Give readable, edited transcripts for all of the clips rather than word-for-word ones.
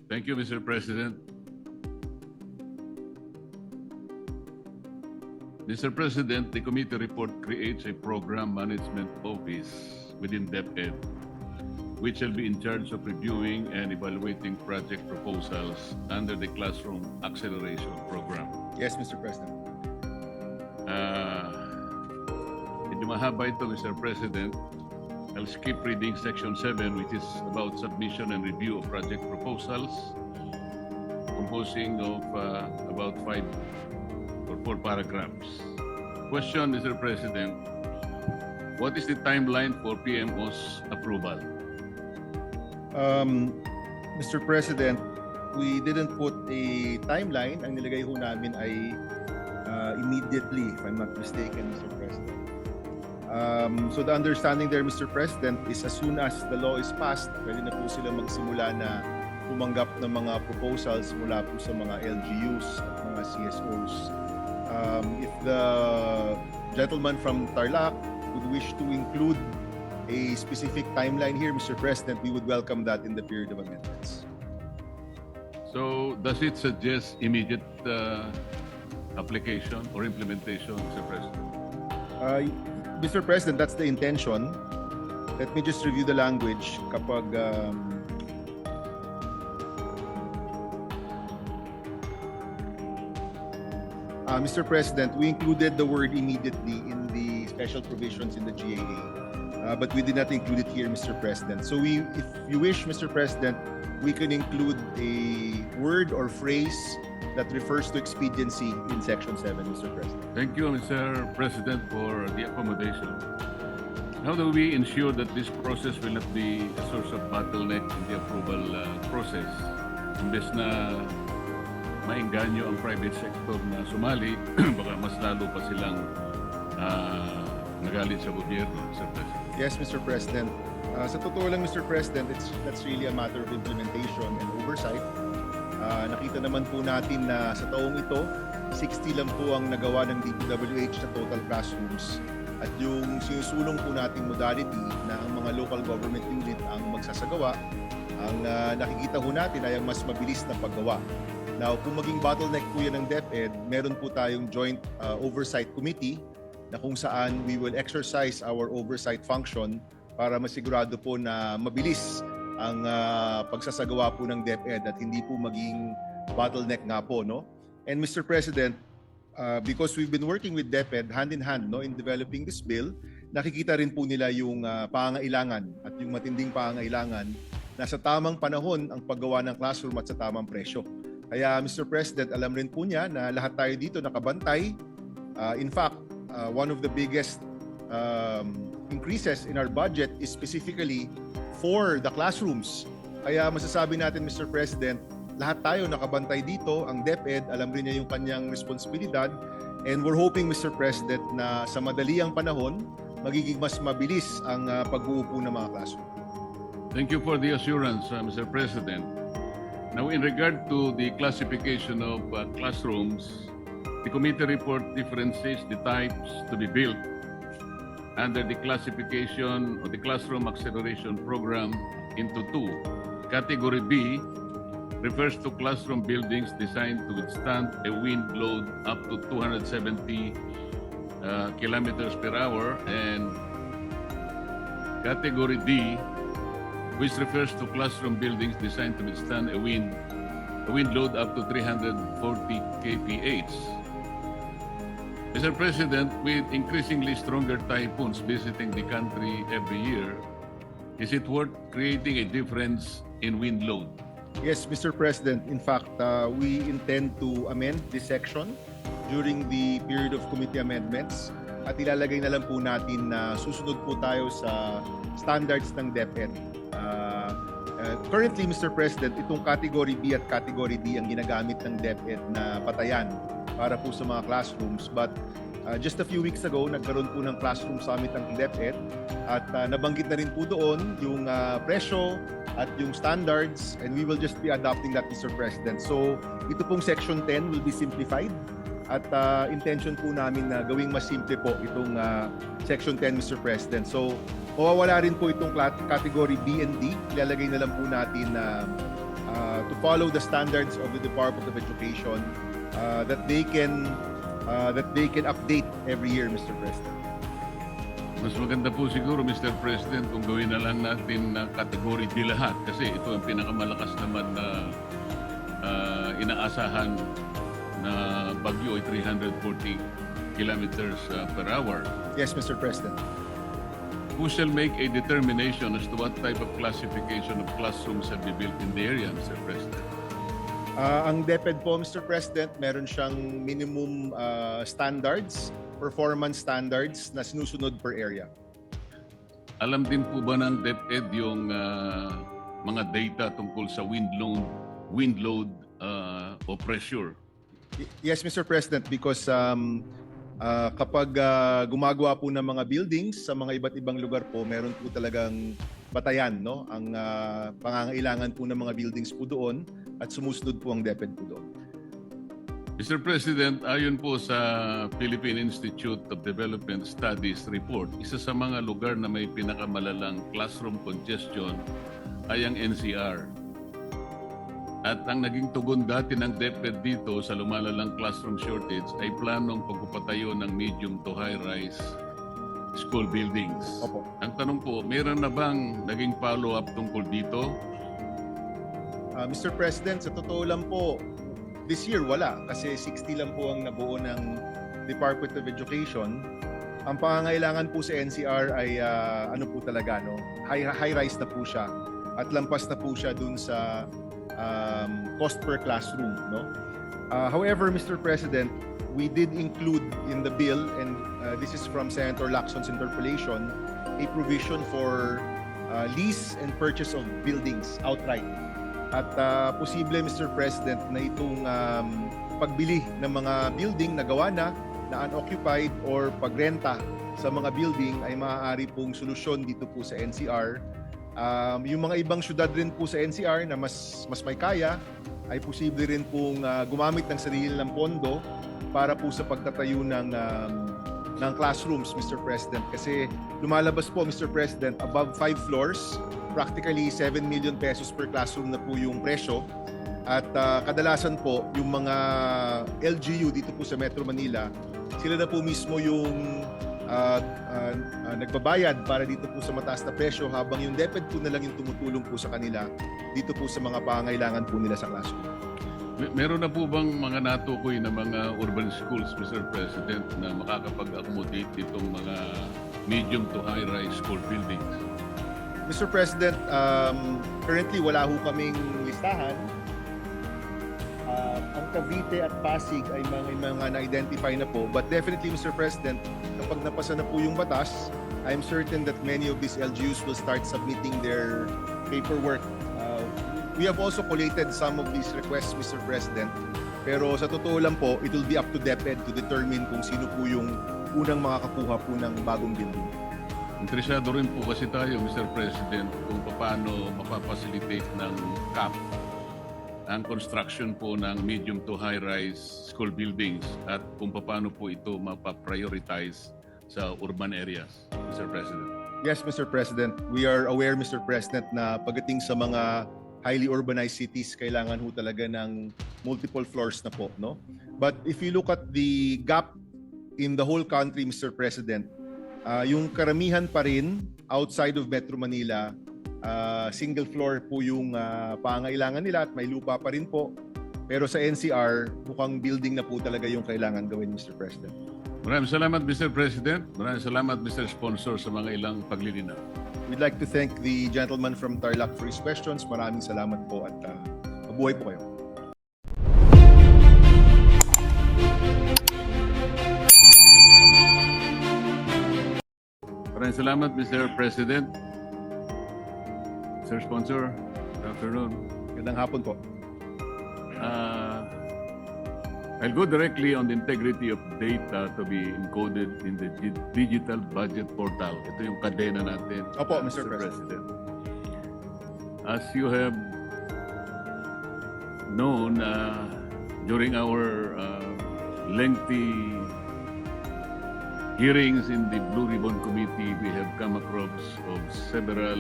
Thank you, Mr. President. Mr. President, the committee report creates a program management office within DepEd, which shall be in charge of reviewing and evaluating project proposals under the Classroom Acceleration Program. Yes, Mr. President. Medyo mahaba ito, Mr. President. I'll skip reading section 7, which is about submission and review of project proposals, composing of about 5 or 4 paragraphs. Question, Mr. President, what is the timeline for PMO's approval? Mr. President, we didn't put a timeline. Ang nilagay ho namin ay immediately, if I'm not mistaken, Mr. President. So the understanding there, Mr. President, is as soon as the law is passed, pwede na po sila magsimula na tumanggap ng mga proposals mula po sa mga LGUs at mga CSOs. If the gentleman from Tarlac would wish to include a specific timeline here, Mr. President, we would welcome that in the period of amendments. So does it suggest immediate application or implementation, Mr. President? Mr. President, that's the intention. Let me just review the language kapag Mr. President, we included the word immediately in the special provisions in the GAA, but we did not include it here, Mr. President. So if you wish, Mr. President, we can include a word or phrase that refers to expediency in Section 7, Mr. President. Thank you, Mr. President, for the accommodation. How do we ensure that this process will not be a source of bottleneck in the approval process? Imbes na maengganyo ang private sector na sumali, baka mas lalo pa silang nagalit sa gobyerno, Mr. President. Yes, Mr. President. Sa totoo lang, Mr. President, that's really a matter of implementation and oversight. Nakita naman po natin na sa taong ito, 60 lang po ang nagawa ng DPWH na total classrooms. At yung sinusulong po nating modality na ang mga local government unit ang magsasagawa, ang nakikita po natin ay ang mas mabilis na paggawa. Now, kung maging bottleneck po yan ng DepEd, meron po tayong Joint Oversight Committee na kung saan we will exercise our oversight function para masigurado po na mabilis ang pagsasagawa po ng DepEd at hindi po maging bottleneck nga po, no? And Mr. President, because we've been working with DepEd hand in hand, no, in developing this bill, nakikita rin po nila yung pangangailangan at yung matinding pangangailangan na sa tamang panahon ang paggawa ng classroom at sa tamang presyo. Kaya Mr. President, alam rin po niya na lahat tayo dito nakabantay. In fact, one of the biggest increases in our budget is specifically for the classrooms. Kaya masasabi natin, Mr. President, lahat tayo nakabantay dito. Ang DepEd, alam rin niya yung kanyang responsibilidad. And we're hoping, Mr. President, na sa madaliang panahon, magiging mas mabilis ang pag-uupo ng mga classroom. Thank you for the assurance, Mr. President. Now, in regard to the classification of classrooms, the committee report differentiates the types to be built under the classification of the Classroom Acceleration Program into 2. Category B refers to classroom buildings designed to withstand a wind load up to 270 kilometers per hour, and Category D, which refers to classroom buildings designed to withstand a wind load up to 340 kph. Mr. President, with increasingly stronger typhoons visiting the country every year, is it worth creating a difference in wind load? Yes, Mr. President. In fact, we intend to amend this section during the period of committee amendments at ilalagay na lang po natin na susunod po tayo sa standards ng DepEd. Currently, Mr. President, itong Category B at Category D ang ginagamit ng DepEd na patayan para po sa mga classrooms. But just a few weeks ago, nagkaroon po ng classroom summit ang DepEd at nabanggit na rin po doon yung presyo at yung standards, and we will just be adopting that, Mr. President. So ito pong Section 10 will be simplified at intention po namin na gawing mas simple po itong Section 10, Mr. President. So mawawala rin po itong Category B and D. Ilalagay na lang po natin na to follow the standards of the Department of Education that they can update every year, Mr. President. Mas maganda po siguro, Mr. President, kung gawin na lang natin na category D lahat kasi ito ang pinakamalakas naman na inaasahan na bagyo ay 340 kilometers per hour. Yes, Mr. President. Who shall make a determination as to what type of classification of classrooms shall be built in the area, Mr. President? Ang DepEd po, Mr. President, meron siyang minimum standards, performance standards na sinusunod per area. Alam din po ba ng DepEd yung mga data tungkol sa wind load o pressure? Yes, Mr. President, because kapag gumagawa po ng mga buildings sa mga iba't ibang lugar po, meron po talagang batayan, no? Ang pangangailangan po ng mga buildings po doon at sumusunod po ang DepEd po doon. Mr. President, ayon po sa Philippine Institute of Development Studies report, isa sa mga lugar na may pinakamalalang classroom congestion ay ang NCR. At ang naging tugon dati ng DepEd dito sa lumalalang classroom shortage ay planong pagpapatayo ng medium to high-rise school buildings. Opo. Ang tanong po, mayroon na bang naging follow-up tungkol dito? Mr. President, sa totoo lang po, this year wala kasi 60 lang po ang nabuo ng Department of Education. Ang pangangailangan po sa NCR ay ano po talaga, no? High-rise na po siya at lampas na po siya dun sa cost per classroom, no? However, Mr. President, we did include in the bill, and this is from Senator Lacson's interpellation, a provision for lease and purchase of buildings outright. At posible, Mr. President, na itong pagbili ng mga building na gawa na unoccupied or pagrenta sa mga building ay maaari pong solusyon dito po sa NCR. Yung mga ibang syudad rin po sa NCR na mas may kaya ay posible rin pong gumamit ng sarili ng pondo para po sa pagtatayo ng classrooms, Mr. President. Kasi lumalabas po, Mr. President, above 5 floors, practically 7 million pesos per classroom na po yung presyo. At kadalasan po, yung mga LGU dito po sa Metro Manila, sila na po mismo yung nagbabayad para dito po sa mataas na presyo habang yung DepEd po na lang yung tumutulong po sa kanila dito po sa mga pangangailangan po nila sa classroom. Meron na po bang mga natukoy na mga urban schools, Mr. President, na makakapag-accommodate itong mga medium to high-rise school buildings? Mr. President, currently wala ho kaming listahan. Ang Cavite at Pasig ay mga na-identify na po. But definitely, Mr. President, kapag napasa na po yung batas, I'm certain that many of these LGUs will start submitting their paperwork. We have also collated some of these requests, Mr. President. Pero sa totoo lang po, it will be up to DepEd to determine kung sino po yung unang makakakuha po ng bagong building. Interesado rin po kasi tayo, Mr. President, kung paano mapapacilitate ng CAP ang construction po ng medium to high-rise school buildings at kung paano po ito mapaprioritize sa urban areas, Mr. President. Yes, Mr. President. We are aware, Mr. President, na pagdating sa mga highly urbanized cities, kailangan ho talaga ng multiple floors na po, no? But if you look at the gap in the whole country, Mr. President, yung karamihan pa rin outside of Metro Manila, single floor po yung pangailangan nila at may lupa pa rin po. Pero sa NCR, mukhang building na po talaga yung kailangan gawin, Mr. President. Maraming salamat, Mr. President. Maraming salamat, Mr. Sponsor, sa mga ilang paglilinaw. We'd like to thank the gentleman from Tarlac for his questions. Maraming salamat po at mabuhay po kayo. Maraming salamat, Mr. President. Mr. Sponsor, good afternoon. Magandang hapon po. I'll go directly on the integrity of data to be encoded in the digital budget portal. Ito yung kadena natin. Opo, Mr. President. As you have known, during our lengthy hearings in the Blue Ribbon Committee, we have come across of several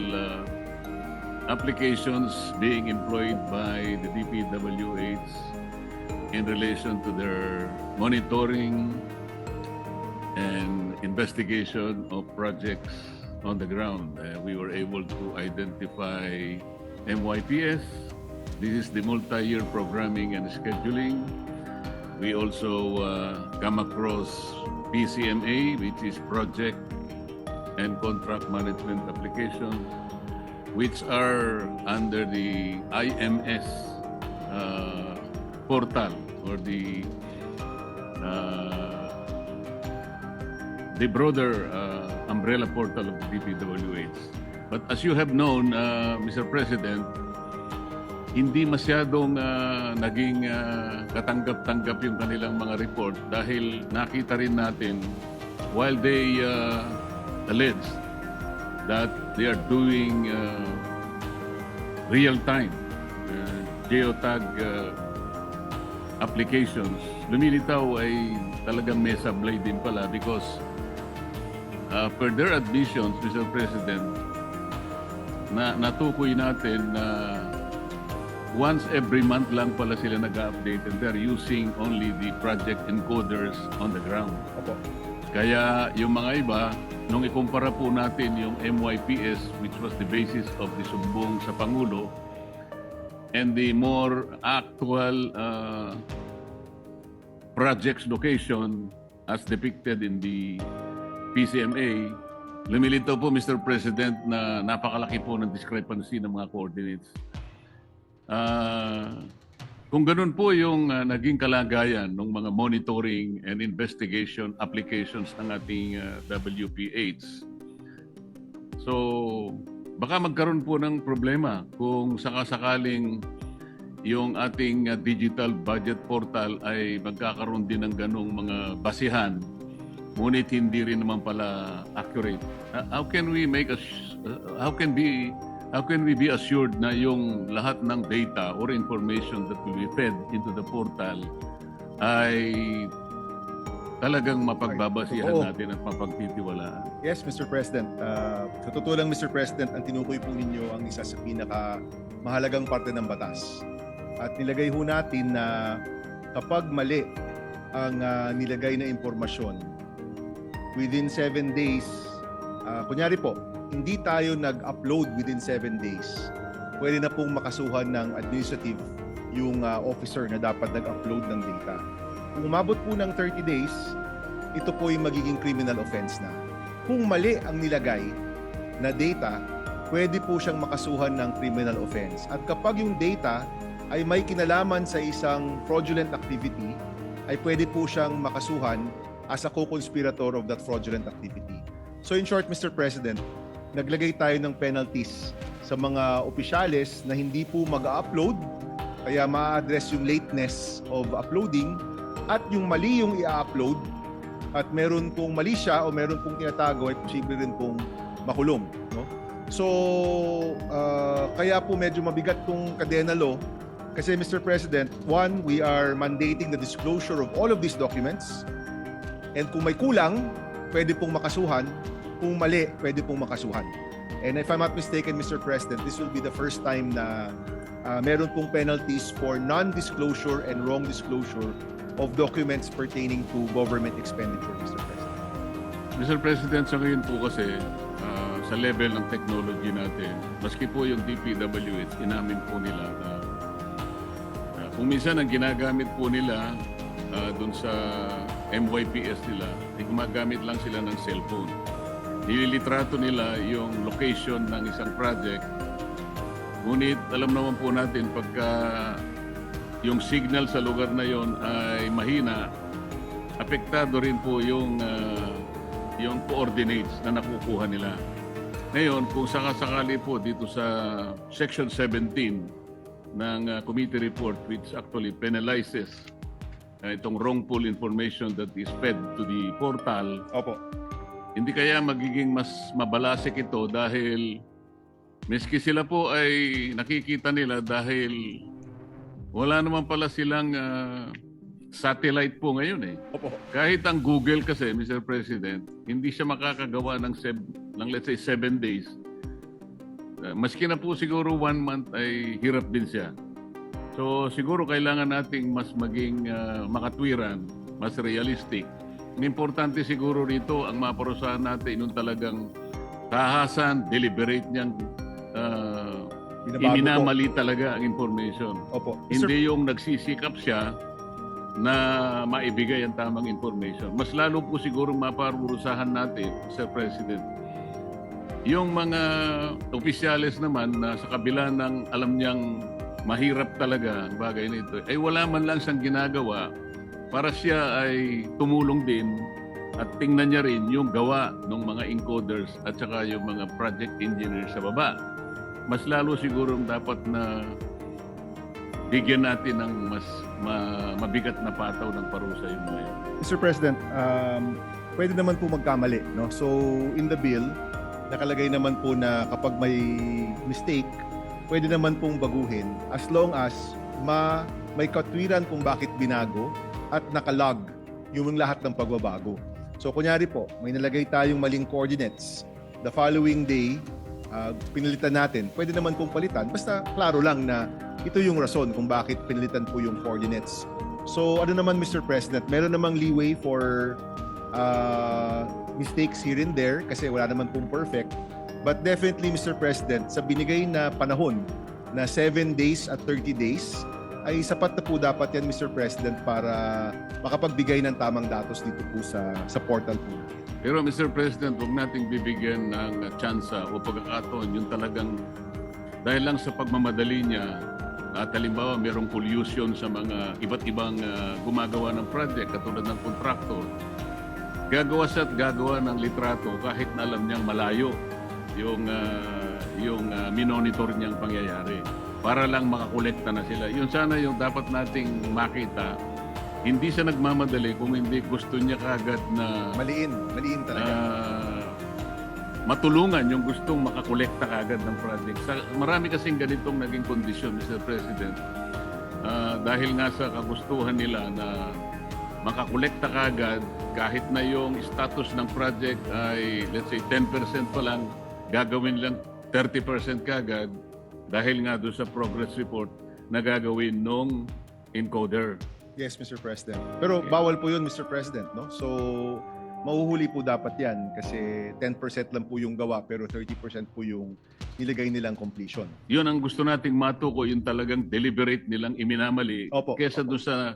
applications being employed by the DPWH in relation to their monitoring and investigation of projects on the ground. We were able to identify MYPS. This is the multi-year programming and scheduling. We also come across PCMA, which is project and contract management application, which are under the IMS portal or the broader umbrella portal of the DPWH. But as you have known, Mr. President, hindi masyadong naging katanggap-tanggap yung kanilang mga report dahil nakita rin natin while they allege that they are doing real-time geotag applications, lumilitaw ay talagang may sablay din pala because per their admissions, Mr. President, natukoy natin na once every month lang pala sila nag-update and they're using only the project encoders on the ground. Opo. Kaya yung mga iba, nung ikumpara po natin yung MYPS, which was the basis of the sumbong sa Pangulo, and the more actual project's location as depicted in the PCMA, lumilitaw po, Mr. President, na napakalaki po ng discrepancy ng mga coordinates. Kung ganun po yung naging kalagayan ng mga monitoring and investigation applications ng ating WPH, so baka magkaroon po ng problema kung sakasakaling yung ating digital budget portal ay magkakaroon din ng ganong mga basihan, ngunit hindi rin naman pala accurate. How can we be assured na yung lahat ng data or information that will be fed into the portal ay talagang mapagbabasihan Oo. natin at mapagtitiwalaan? Yes, Mr. President. Sa totoo lang, Mr. President, ang tinukoy po ninyo ang isa sa pinaka-mahalagang parte ng batas. At nilagay ho natin na kapag mali ang nilagay na impormasyon, within 7 days, kunyari po, hindi tayo nag-upload within 7 days, pwede na pong makasuhan ng administrative yung officer na dapat nag-upload ng data. Kung umabot po ng 30 days, ito po yung magiging criminal offense na. Kung mali ang nilagay na data, pwede po siyang makasuhan ng criminal offense. At kapag yung data ay may kinalaman sa isang fraudulent activity, ay pwede po siyang makasuhan as a co-conspirator of that fraudulent activity. So in short, Mr. President, naglagay tayo ng penalties sa mga opisyales na hindi po mag-upload, kaya ma-address yung lateness of uploading, at yung mali yung i-upload, at meron pong mali siya o meron pong tinatago, ay posible rin pong makulong. No? So, kaya po medyo mabigat tong kadena law. Kasi Mr. President, one, we are mandating the disclosure of all of these documents. And kung may kulang, pwede pong makasuhan. Kung mali, pwede pong makasuhan. And if I'm not mistaken, Mr. President, this will be the first time na meron pong penalties for non-disclosure and wrong disclosure of documents pertaining to government expenditure, Mr. President. Mr. President, sa ngayon po kasi, sa level ng technology natin, maski po yung DPWH, inamin po nila na kung minsan ang ginagamit po nila dun sa MYPS nila, ay gumagamit lang sila ng cellphone. Nililitrato nila yung location ng isang project. Ngunit alam naman po natin pagka yung signal sa lugar na yon ay mahina, apektado rin po yung coordinates na nakukuha nila. Ngayon, kung sakasakali po dito sa Section 17 ng committee report, which actually penalizes itong wrongful information that is fed to the portal, Opo. hindi kaya magiging mas mabalasik ito dahil miski sila po ay nakikita nila dahil wala naman pala silang satellite po ngayon eh. Opo. Kahit ang Google kasi, Mr. President, hindi siya makakagawa ng let's say 7 days Maski na po siguro 1 month ay hirap din siya. So siguro kailangan nating mas maging makatwiran, mas realistic. Ang importante siguro rito, ang maparusahan natin yung talagang tahasan, deliberate niyang Binabago po. iminamali talaga ang information. Opo. Hindi yung nagsisikap siya na maibigay ang tamang information. Mas lalo po siguro maparusahan natin, Sir President, yung mga opisyales naman na sa kabila ng alam niyang mahirap talaga ang bagay nito, ay wala man lang siyang ginagawa para siya ay tumulong din at tingnan niya rin yung gawa ng mga encoders at saka yung mga project engineers sa baba. Mas lalo siguro dapat na bigyan natin ng mas mabigat na pataw ng parusa yung mga yan. Mr. President, pwede naman po magkamali, no? So, in the bill, nakalagay naman po na kapag may mistake, pwede naman pong baguhin as long as may katwiran kung bakit binago at nakalog yung lahat ng pagbabago. So, kunyari po, may nalagay tayong maling coordinates. The following day, pinilitan natin, pwede naman pong palitan. Basta klaro lang na ito yung rason kung bakit pinilitan po yung coordinates. So, ano naman, Mr. President, meron namang leeway for mistakes here and there kasi wala naman pong perfect. But definitely, Mr. President, sa binigay na panahon na 7 days at 30 days, ay sapat na po dapat yan, Mr. President, para makapagbigay ng tamang datos dito po sa portal po. Pero Mr. President, huwag nating bibigyan ng tsansa o pagkakataon yung talagang dahil lang sa pagmamadali niya at halimbawa mayroong collusion sa mga iba't ibang gumagawa ng project katulad ng contractor. Gagawa siya at gagawa ng litrato kahit na alam niyang malayo yung minonitor niyang pangyayari para lang makakolekta na sila. Yun sana yung dapat nating makita. Hindi siya nagmamadali kung hindi gusto niya kagad na Maliin talaga. matulungan yung gustong makakolekta kagad ng project. Marami kasing ganitong naging kondisyon, Mr. President. Dahil nga sa kagustuhan nila na makakolekta kagad kahit na yung status ng project ay let's say 10% pa lang, gagawin lang 30% kagad dahil nga doon sa progress report na gagawin nung encoder. Yes, Mr. President. Pero bawal po yun, Mr. President, no? So, mahuhuli po dapat yan kasi 10% lang po yung gawa pero 30% po yung nilagay nilang completion. Yun ang gusto nating matuko, yung talagang deliberate nilang iminamali. Opo. Kesa doon sa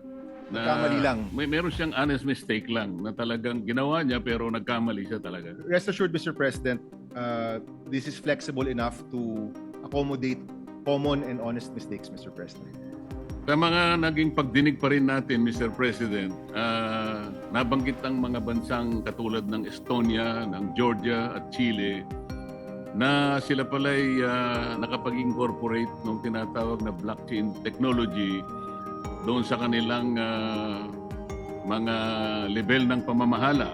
Nagkamali lang. Meron siyang honest mistake lang na talagang ginawa niya pero nagkamali siya talaga. Rest assured, Mr. President, this is flexible enough to accommodate common and honest mistakes, Mr. President. Sa mga naging pagdinig pa rin natin, Mr. President, nabanggit ang mga bansang katulad ng Estonia, ng Georgia at Chile na sila pala'y nakapag-incorporate ng tinatawag na blockchain technology doon sa kanilang mga level ng pamamahala,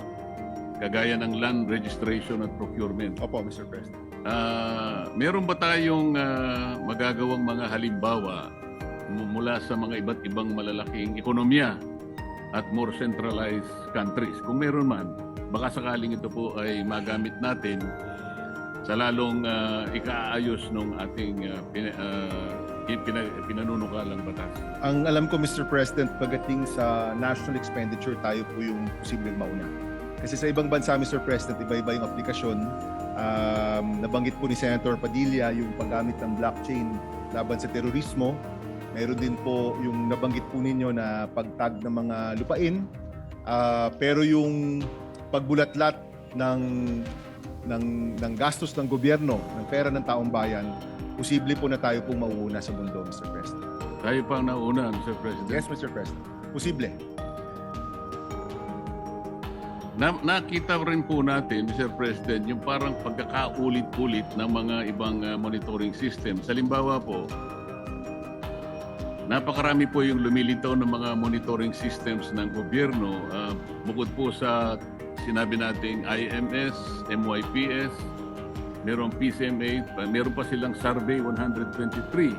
kagaya ng land registration at procurement. Opo, Mr. President. Meron ba tayong magagawang mga halimbawa mula sa mga iba't ibang malalaking ekonomiya at more centralized countries? Kung meron man, baka sakaling ito po ay magamit natin sa lalong ikaayos ng ating pinanunukalang batas. Ang alam ko, Mr. President, pagdating sa national expenditure, tayo po yung posibleng mauna. Kasi sa ibang bansa, Mr. President, iba-iba yung aplikasyon. Nabanggit po ni Senator Padilla yung paggamit ng blockchain laban sa terorismo. Meron din po yung nabanggit po ninyo na pagtag ng mga lupain. Pero yung pagbulatlat ng gastos ng gobyerno, ng pera ng taong bayan, posible po na tayo pong mauuna sa mundo, Mr. President. Tayo pang nauna, Mr. President. Yes, Mr. President. Posible. Nakita rin po natin, Mr. President, yung parang pagkakaulit-ulit ng mga ibang monitoring system. Halimbawa po, napakarami po yung lumilitaw ng mga monitoring systems ng gobyerno. Bukod po sa sinabi nating IMS, MYPS, merong PCMA, meron pa silang Survey 123.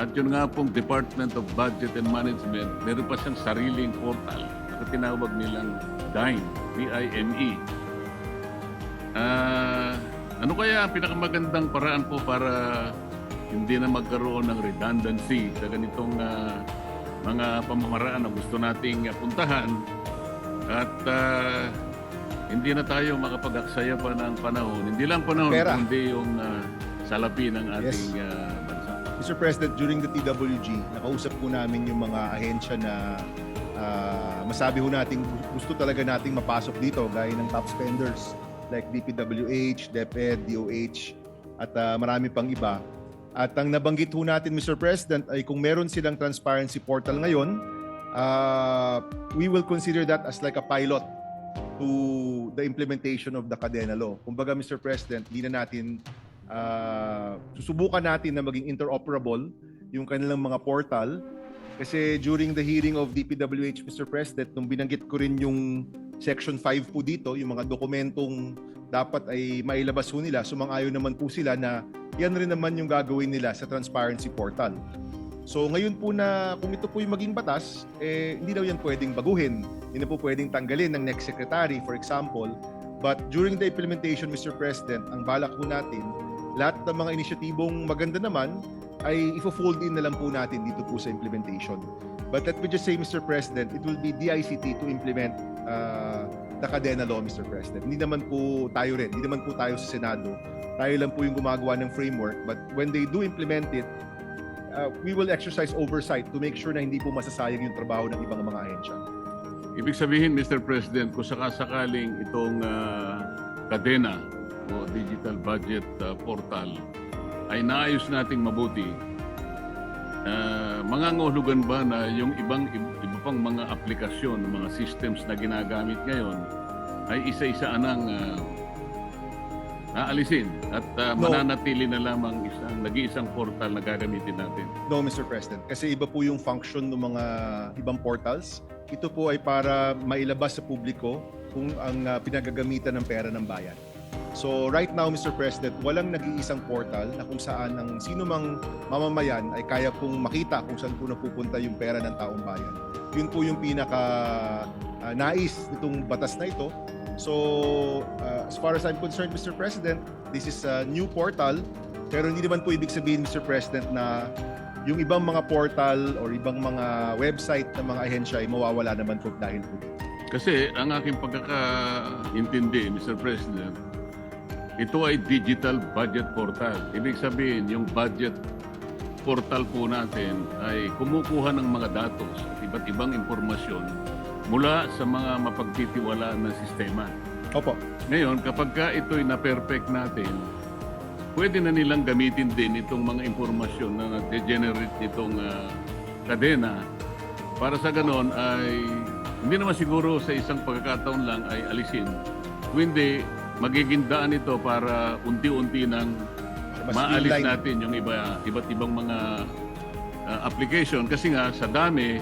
At yun nga pong Department of Budget and Management, meron pa siyang sariling portal na tinawag nilang DIME, D-I-M-E. Ano kaya ang pinakamagandang paraan po para hindi na magkaroon ng redundancy sa ganitong mga pamamaraan na gusto nating puntahan at hindi na tayo makapag-aksaya pa ng panahon. Hindi lang panahon, Pera. kundi yung salapi ng Yes. ating bansa. Mr. President, during the TWG, nakausap po namin yung mga ahensya na masabi ho natin gusto talaga nating mapasok dito gaya ng top spenders like DPWH, DepEd, DOH at marami pang iba. At ang nabanggit ho natin, Mr. President, ay kung meron silang transparency portal ngayon, we will consider that as like a pilot to the implementation of the Cadena Law. Kumbaga, Mr. President, di na natin susubukan natin na maging interoperable yung kanilang mga portal. Kasi during the hearing of DPWH, Mr. President, nung binanggit ko rin yung Section 5 po dito, yung mga dokumentong dapat ay mailabas po nila, sumang-ayon naman po sila na yan rin naman yung gagawin nila sa transparency portal. So ngayon po na kung ito po yung maging batas, hindi daw yan pwedeng baguhin. Hindi na po pwedeng tanggalin ng next secretary, for example. But during the implementation, Mr. President, ang balak po natin, lahat ng mga inisyatibong maganda naman, ay ifo-fold in na lang po natin dito po sa implementation. But let me just say, Mr. President, it will be DICT to implement the Cadena Law, Mr. President. Hindi naman po tayo rin, hindi naman po tayo sa Senado. Tayo lang po yung gumagawa ng framework. But when they do implement it, we will exercise oversight to make sure na hindi po masasayang yung trabaho ng ibang mga ahensya. Ibig sabihin, Mr. President, kung sakasakaling itong Cadena o Digital Budget Portal ay naayos nating mabuti, mangangahulugan ba na yung iba pang mga aplikasyon, mga systems na ginagamit ngayon ay isa-isa anang aalisin at No. mananatili na lamang nag-iisang portal na gagamitin natin? No, Mr. President. Kasi iba po yung function ng mga ibang portals. Ito po ay para mailabas sa publiko kung ang pinagagamitan ng pera ng bayan. So right now, Mr. President, walang nag-iisang portal na kung saan ang sino mang mamamayan ay kaya pong makita kung saan po napupunta yung pera ng taong bayan. Yun po yung pinaka nais nitong batas na ito. So as far as I'm concerned, Mr. President, this is a new portal, pero hindi naman po ibig sabihin, Mr. President, na yung ibang mga portal or ibang mga website ng mga ahensya ay mawawala naman po dahil po dito. Kasi ang aking pagkakaintindi, Mr. President, ito ay digital budget portal. Ibig sabihin, yung budget portal po natin ay kumukuha ng mga datos at iba't ibang impormasyon mula sa mga mapagtitiwalaan na sistema. Opo. Ngayon, kapag ka ito'y na-perfect natin, pwede na nilang gamitin din itong mga impormasyon na nag-generate itong kadena para sa ganon ay hindi naman siguro sa isang pagkakataon lang ay alisin. Kundi magiging daan ito para unti-unti nang Mas maalis streamline. natin yung iba't ibang mga application. Kasi nga sa dami,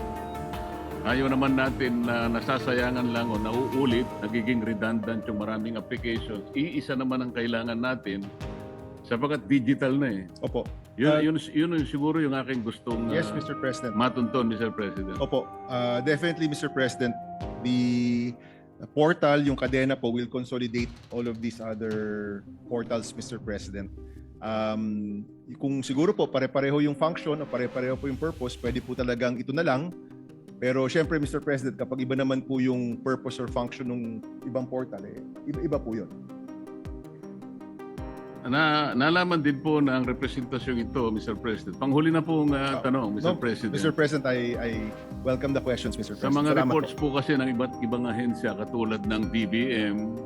ayaw naman natin na nasasayangan lang o nauulit, nagiging redundant yung maraming applications. Iisa naman ang kailangan natin sapagkat digital na eh. Opo. Yun siguro yung aking gustong Yes, Mr. President. matunton, Mr. President. Opo. Definitely, Mr. President, the portal, yung Cadena po, will consolidate all of these other portals, Mr. President. Kung siguro po pare-pareho yung function o pare-pareho po yung purpose, pwede po talagang ito na lang. Pero syempre, Mr. President, kapag iba naman po yung purpose or function ng ibang portal, iba po yun. Nalaman din po na ang representasyong ito, Mr. President. Panghuli na pong tanong, Mr. No, President. Mr. President, I welcome the questions, Mr. Sa President. mga Salamat reports po. po kasi ng iba't ibang ahensya katulad ng DBM,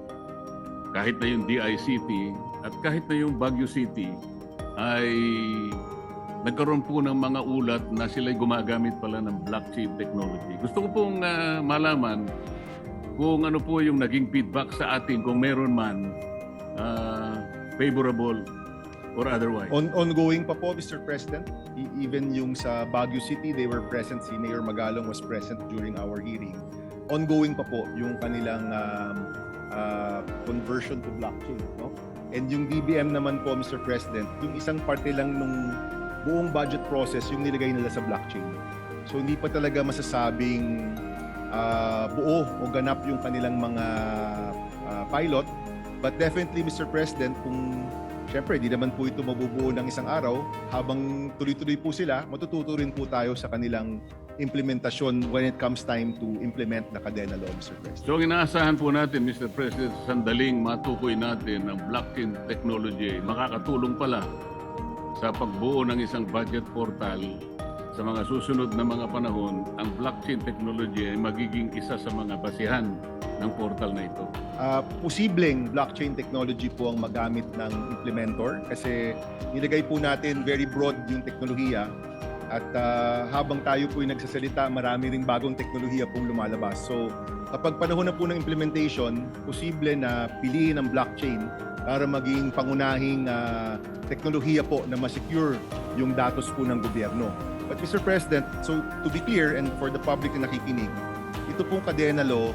kahit na yung DICT, at kahit na yung Baguio City, ay nagkaroon po ng mga ulat na sila'y gumagamit pala ng blockchain technology. Gusto ko pong malaman kung ano po yung naging feedback sa atin, kung meron man favorable or otherwise. Ongoing pa po, Mr. President. Even yung sa Baguio City, they were present. Si Mayor Magalong was present during our hearing. Ongoing pa po yung kanilang conversion to blockchain. No? And yung DBM naman po, Mr. President, yung isang parte lang nung buong budget process yung nilagay nila sa blockchain. So hindi pa talaga masasabing buo o ganap yung kanilang mga pilot. But definitely, Mr. President, kung syempre, di naman po ito mabubuo ng isang araw, habang tuloy-tuloy po sila, matututo rin po tayo sa kanilang implementasyon when it comes time to implement the Cadena Law, Mr. President. So ang inaasahan po natin, Mr. President, sandaling matukoy natin ang blockchain technology, makakatulong pala sa pagbuo ng isang budget portal sa mga susunod na mga panahon. Ang blockchain technology ay magiging isa sa mga basihan ng portal na ito. Posibleng blockchain technology po ang magamit ng implementor kasi nilagay po natin very broad yung teknolohiya at habang tayo po ay nagsasalita, marami ring bagong teknolohiya pong lumalabas. So kapag panahon na po ng implementation, posible na piliin ang blockchain para maging pangunahing teknolohiya po na ma-secure yung datos po ng gobyerno. But Mr. President, so to be clear and for the public na nakikinig, ito pong Cadena Law,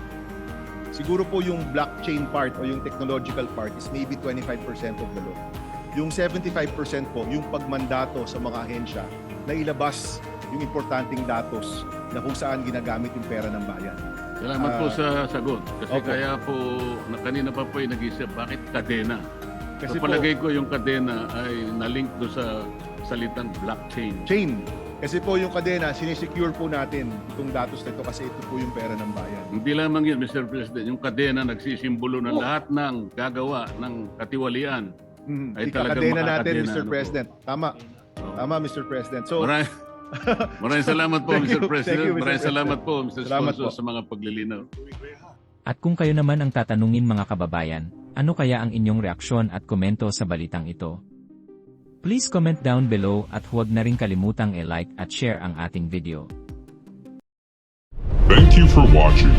siguro po yung blockchain part o yung technological part is maybe 25% of the law. Yung 75% po, yung pagmandato sa mga ahensya na ilabas yung importanteng datos na kung saan ginagamit yung pera ng bayan. Salamat po sa sagot. Kasi Opo. kaya po, kanina pa po ay nag-isip, bakit kadena? Kasi So palagay ko yung kadena ay nalink do sa salitang blockchain. Chain. Kasi po yung kadena, sinisecure po natin itong datos na ito kasi ito po yung pera ng bayan. Hindi lamang yun, Mr. President, yung kadena nagsisimbolo na lahat ng gagawa ng katiwalian ay talagang Ikakadena natin, makakadena, Mr. ano po. President. Tama. Oo. Tama, Mr. President. So, Maraming salamat po, Thank you. Mr. President. Thank you, Mr. Maraming salamat po, Mr. Salamat Sponsor, po. sa mga paglilinaw. At kung kayo naman ang tatanungin mga kababayan, ano kaya ang inyong reaksyon at komento sa balitang ito? Please comment down below at huwag na rin kalimutang i-like at share ang ating video. Thank you for watching.